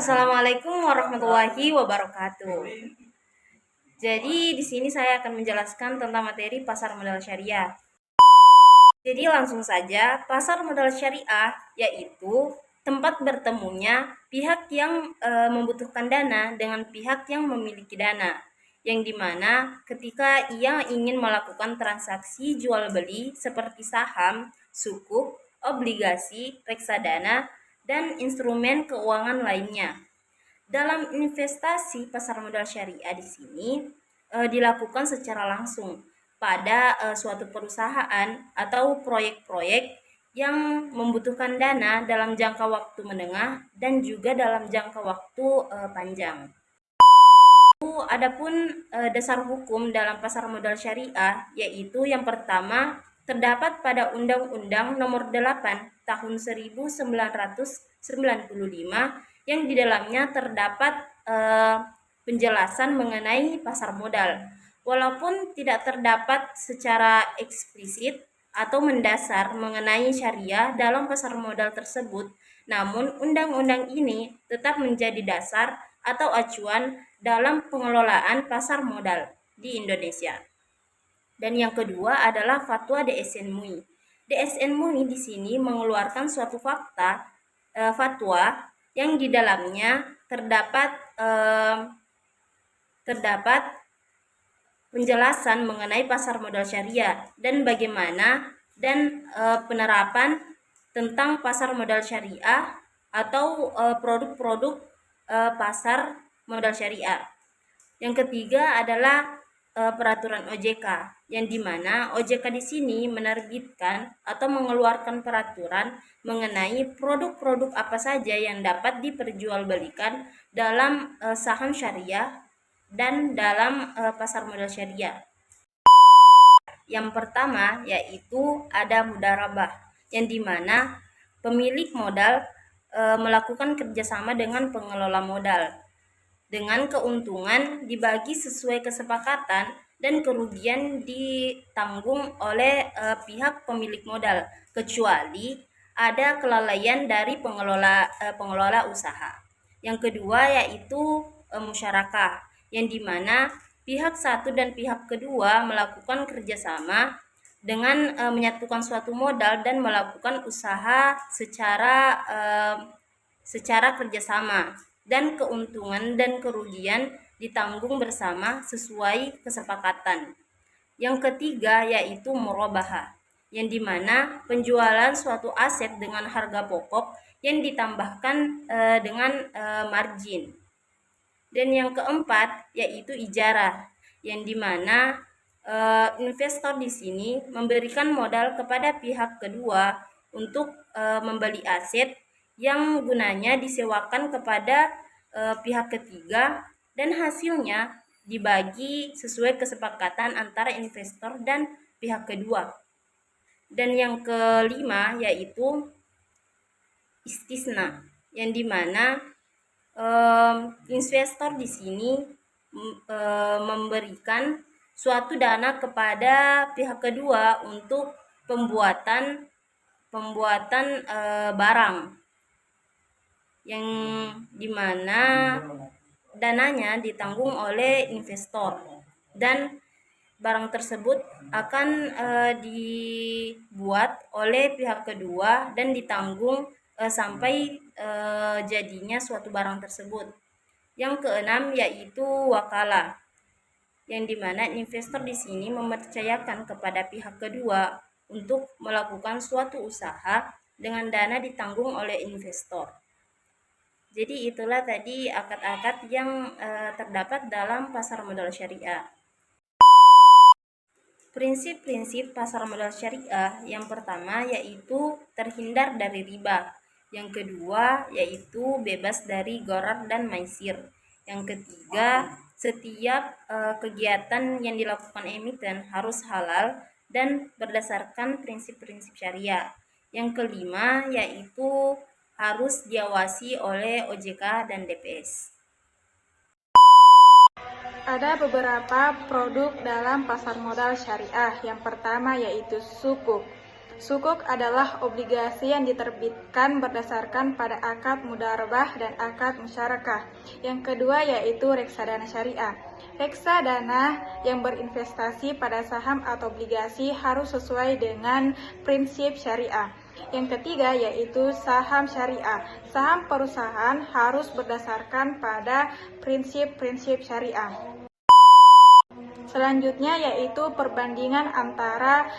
Assalamualaikum warahmatullahi wabarakatuh. Jadi di sini saya akan menjelaskan tentang materi pasar modal syariah. Jadi langsung saja, pasar modal syariah yaitu tempat bertemunya pihak yang membutuhkan dana dengan pihak yang memiliki dana, yang dimana ketika ia ingin melakukan transaksi jual beli seperti saham, sukuk, obligasi, reksadana, dan instrumen keuangan lainnya. Dalam investasi pasar modal syariah di sini dilakukan secara langsung pada suatu perusahaan atau proyek-proyek yang membutuhkan dana dalam jangka waktu menengah dan juga dalam jangka waktu panjang. Adapun dasar hukum dalam pasar modal syariah yaitu yang pertama terdapat pada Undang-Undang Nomor 8 Tahun 1995 yang di dalamnya terdapat penjelasan mengenai pasar modal. Walaupun tidak terdapat secara eksplisit atau mendasar mengenai syariah dalam pasar modal tersebut, namun undang-undang ini tetap menjadi dasar atau acuan dalam pengelolaan pasar modal di Indonesia. Dan yang kedua adalah fatwa DSN MUI. DSN MUI di sini mengeluarkan suatu fatwa yang di dalamnya terdapat penjelasan mengenai pasar modal syariah dan bagaimana dan penerapan tentang pasar modal syariah atau produk-produk pasar modal syariah. Yang ketiga adalah peraturan OJK, yang dimana OJK di sini menerbitkan atau mengeluarkan peraturan mengenai produk-produk apa saja yang dapat diperjualbelikan dalam saham syariah dan dalam pasar modal syariah. Yang pertama yaitu ada mudharabah, yang dimana pemilik modal melakukan kerjasama dengan pengelola modal dengan keuntungan dibagi sesuai kesepakatan dan kerugian ditanggung oleh pihak pemilik modal kecuali ada kelalaian dari pengelola usaha. Yang kedua yaitu musyarakah, yang dimana pihak satu dan pihak kedua melakukan kerjasama dengan menyatukan suatu modal dan melakukan usaha secara kerjasama, dan keuntungan dan kerugian ditanggung bersama sesuai kesepakatan. Yang ketiga yaitu murabahah, yang dimana penjualan suatu aset dengan harga pokok yang ditambahkan dengan margin. Dan yang keempat yaitu ijarah, yang dimana investor di sini memberikan modal kepada pihak kedua untuk membeli aset yang gunanya disewakan kepada pihak ketiga dan hasilnya dibagi sesuai kesepakatan antara investor dan pihak kedua. Dan yang kelima yaitu istisna, yang dimana investor di sini memberikan suatu dana kepada pihak kedua untuk pembuatan barang, yang dimana dananya ditanggung oleh investor dan barang tersebut akan dibuat oleh pihak kedua dan ditanggung sampai jadinya suatu barang tersebut. Yang keenam yaitu wakalah, yang dimana investor di sini mempercayakan kepada pihak kedua untuk melakukan suatu usaha dengan dana ditanggung oleh investor. Jadi itulah tadi akad-akad yang terdapat dalam pasar modal syariah. Prinsip-prinsip pasar modal syariah yang pertama yaitu terhindar dari riba. Yang kedua yaitu bebas dari gharar dan maisir. Yang ketiga, setiap kegiatan yang dilakukan emiten harus halal dan berdasarkan prinsip-prinsip syariah. Yang kelima yaitu harus diawasi oleh OJK dan DPS. Ada beberapa produk dalam pasar modal syariah. Yang pertama yaitu sukuk. Sukuk adalah obligasi yang diterbitkan berdasarkan pada akad mudharabah dan akad musyarakah. Yang kedua yaitu reksadana syariah. Reksadana yang berinvestasi pada saham atau obligasi harus sesuai dengan prinsip syariah. Yang ketiga yaitu saham syariah. Saham perusahaan harus berdasarkan pada prinsip-prinsip syariah. Selanjutnya yaitu perbandingan antara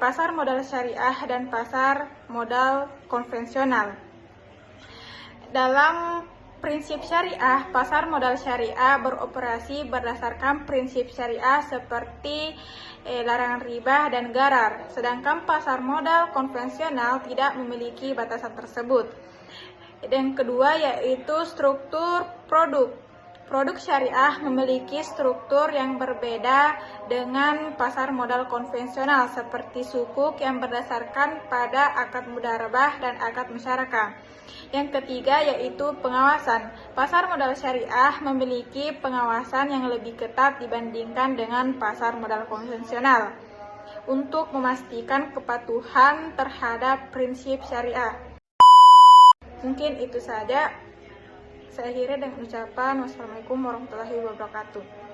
pasar modal syariah dan pasar modal konvensional. Dalam prinsip syariah, pasar modal syariah beroperasi berdasarkan prinsip syariah seperti larangan riba dan gharar, sedangkan pasar modal konvensional tidak memiliki batasan tersebut. Yang kedua yaitu struktur produk. Produk syariah memiliki struktur yang berbeda dengan pasar modal konvensional seperti sukuk yang berdasarkan pada akad mudharabah dan akad musyarakah. Yang ketiga yaitu pengawasan. Pasar modal syariah memiliki pengawasan yang lebih ketat dibandingkan dengan pasar modal konvensional untuk memastikan kepatuhan terhadap prinsip syariah. Mungkin itu saja. Saya akhiri dengan ucapan wassalamualaikum warahmatullahi wabarakatuh.